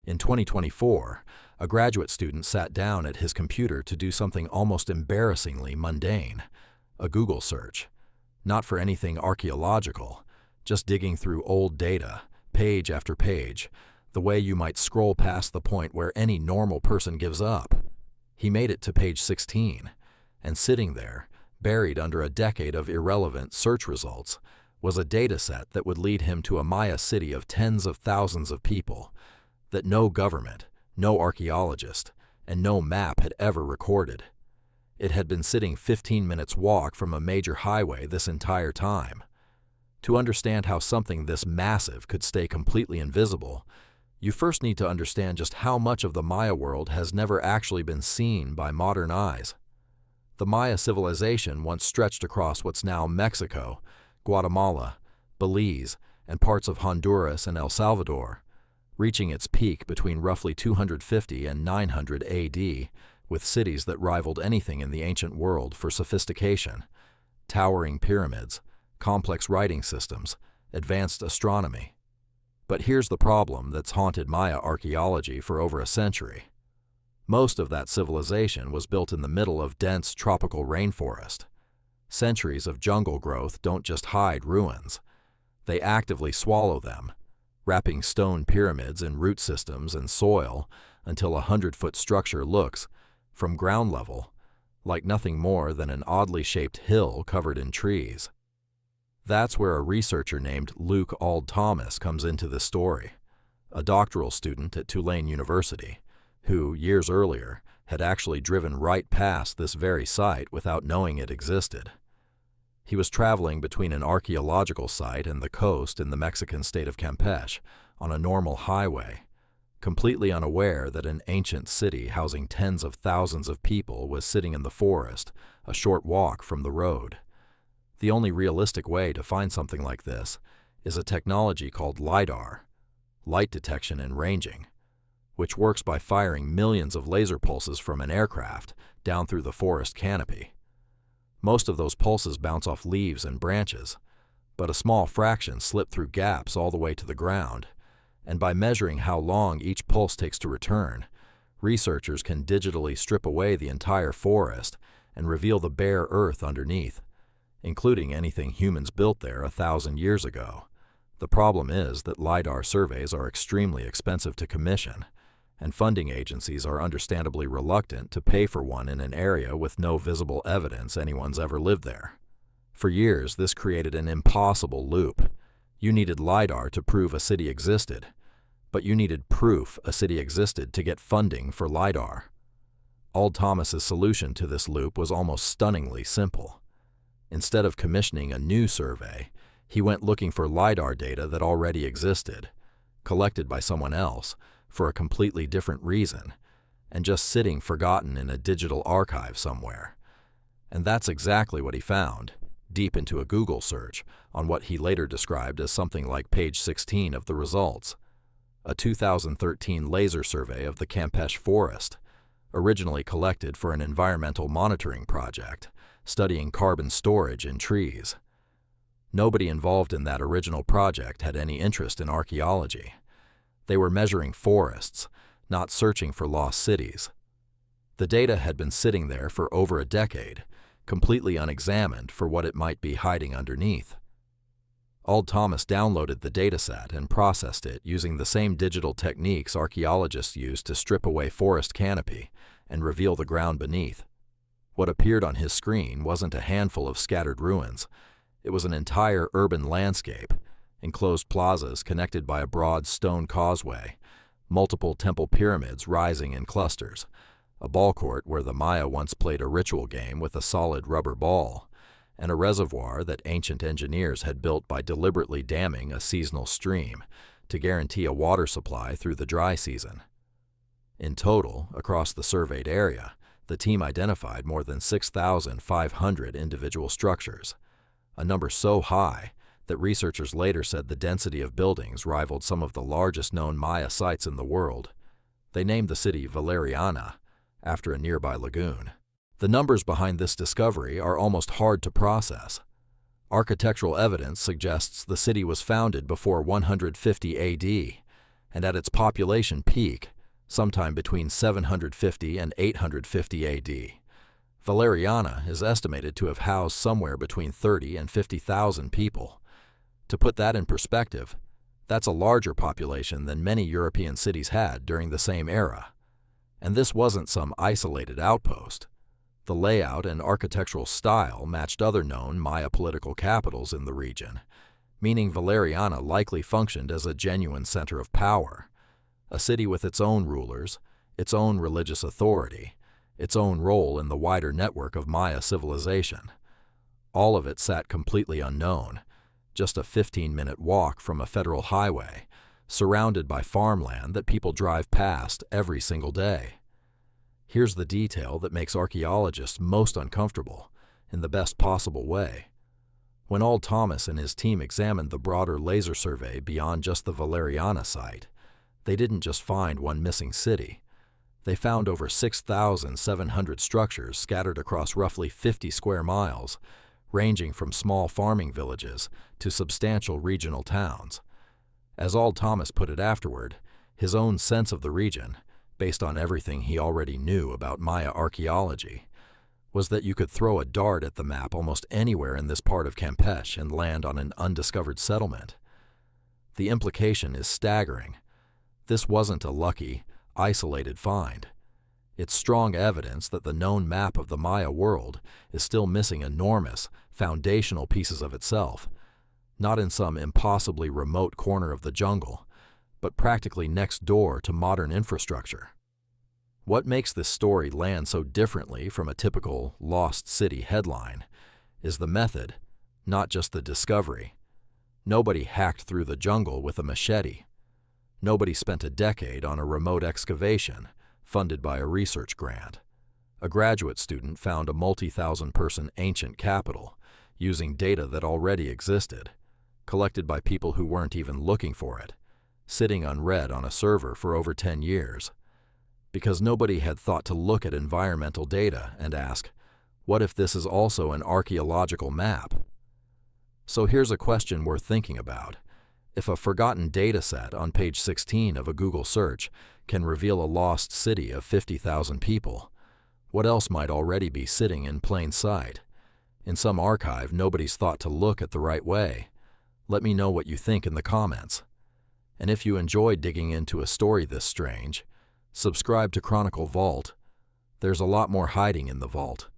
In 2024, a graduate student sat down at his computer to do something almost embarrassingly mundane, a Google search. Not for anything archaeological, just digging through old data, page after page, the way you might scroll past the point where any normal person gives up. He made it to page 16, and sitting there, buried under a decade of irrelevant search results, was a dataset that would lead him to a Maya city of tens of thousands of people that no government, no archaeologist, and no map had ever recorded. It had been sitting 15 minutes walk from a major highway this entire time. To understand how something this massive could stay completely invisible, you first need to understand just how much of the Maya world has never actually been seen by modern eyes. The Maya civilization once stretched across what's now Mexico, Guatemala, Belize, and parts of Honduras and El Salvador, reaching its peak between roughly 250 and 900 AD, with cities that rivaled anything in the ancient world for sophistication: towering pyramids, complex writing systems, advanced astronomy. But here's the problem that's haunted Maya archaeology for over a century. Most of that civilization was built in the middle of dense tropical rainforest. Centuries of jungle growth don't just hide ruins. They actively swallow them, wrapping stone pyramids in root systems and soil until a 100-foot structure looks, from ground level, like nothing more than an oddly shaped hill covered in trees. That's where a researcher named Auld-Thomas comes into this story, a doctoral student at Tulane University, who, years earlier, had actually driven right past this very site without knowing it existed. He was traveling between an archaeological site and the coast in the Mexican state of Campeche on a normal highway, completely unaware that an ancient city housing tens of thousands of people was sitting in the forest, a short walk from the road. The only realistic way to find something like this is a technology called lidar, light detection and ranging, which works by firing millions of laser pulses from an aircraft down through the forest canopy. Most of those pulses bounce off leaves and branches, but a small fraction slip through gaps all the way to the ground, and by measuring how long each pulse takes to return, researchers can digitally strip away the entire forest and reveal the bare earth underneath, including anything humans built there 1,000 years ago. The problem is that LiDAR surveys are extremely expensive to commission, and funding agencies are understandably reluctant to pay for one in an area with no visible evidence anyone's ever lived there. For years, this created an impossible loop. You needed LiDAR to prove a city existed, but you needed proof a city existed to get funding for LiDAR. Auld-Thomas's solution to this loop was almost stunningly simple. Instead of commissioning a new survey, he went looking for LiDAR data that already existed, collected by someone else, for a completely different reason, and just sitting forgotten in a digital archive somewhere. And that's exactly what he found, deep into a Google search, on what he later described as something like page 16 of the results. A 2013 laser survey of the Campeche forest, originally collected for an environmental monitoring project, studying carbon storage in trees. Nobody involved in that original project had any interest in archaeology. They were measuring forests, not searching for lost cities. The data had been sitting there for over a decade, completely unexamined for what it might be hiding underneath. Auld-Thomas downloaded the dataset and processed it using the same digital techniques archaeologists use to strip away forest canopy and reveal the ground beneath. What appeared on his screen wasn't a handful of scattered ruins. It was an entire urban landscape, enclosed plazas connected by a broad stone causeway, multiple temple pyramids rising in clusters, a ballcourt where the Maya once played a ritual game with a solid rubber ball, and a reservoir that ancient engineers had built by deliberately damming a seasonal stream to guarantee a water supply through the dry season. In total, across the surveyed area, the team identified more than 6,500 individual structures, a number so high that researchers later said the density of buildings rivaled some of the largest known Maya sites in the world. They named the city Valeriana, after a nearby lagoon. The numbers behind this discovery are almost hard to process. Architectural evidence suggests the city was founded before 150 AD, and at its population peak, sometime between 750 and 850 AD, Valeriana is estimated to have housed somewhere between 30 and 50,000 people. To put that in perspective, that's a larger population than many European cities had during the same era. And this wasn't some isolated outpost. The layout and architectural style matched other known Maya political capitals in the region, meaning Valeriana likely functioned as a genuine center of power, a city with its own rulers, its own religious authority, its own role in the wider network of Maya civilization. All of it sat completely unknown, just a 15-minute walk from a federal highway, surrounded by farmland that people drive past every single day. Here's the detail that makes archaeologists most uncomfortable, in the best possible way. When Auld-Thomas and his team examined the broader laser survey beyond just the Valeriana site, they didn't just find one missing city. They found over 6,700 structures scattered across roughly 50 square miles, ranging from small farming villages to substantial regional towns. As Auld-Thomas put it afterward, his own sense of the region, based on everything he already knew about Maya archaeology, was that you could throw a dart at the map almost anywhere in this part of Campeche and land on an undiscovered settlement. The implication is staggering. This wasn't a lucky, isolated find. It's strong evidence that the known map of the Maya world is still missing enormous, foundational pieces of itself, not in some impossibly remote corner of the jungle, but practically next door to modern infrastructure. What makes this story land so differently from a typical lost city headline is the method, not just the discovery. Nobody hacked through the jungle with a machete. Nobody spent a decade on a remote excavation funded by a research grant. A graduate student found a multi-thousand-person ancient capital using data that already existed, collected by people who weren't even looking for it, sitting unread on a server for over 10 years. Because nobody had thought to look at environmental data and ask, what if this is also an archaeological map? So here's a question worth thinking about. If a forgotten data set on page 16 of a Google search can reveal a lost city of 50,000 people, what else might already be sitting in plain sight? In some archive nobody's thought to look at the right way. Let me know what you think in the comments. And if you enjoyed digging into a story this strange, subscribe to Chronicle Vault. There's a lot more hiding in the vault.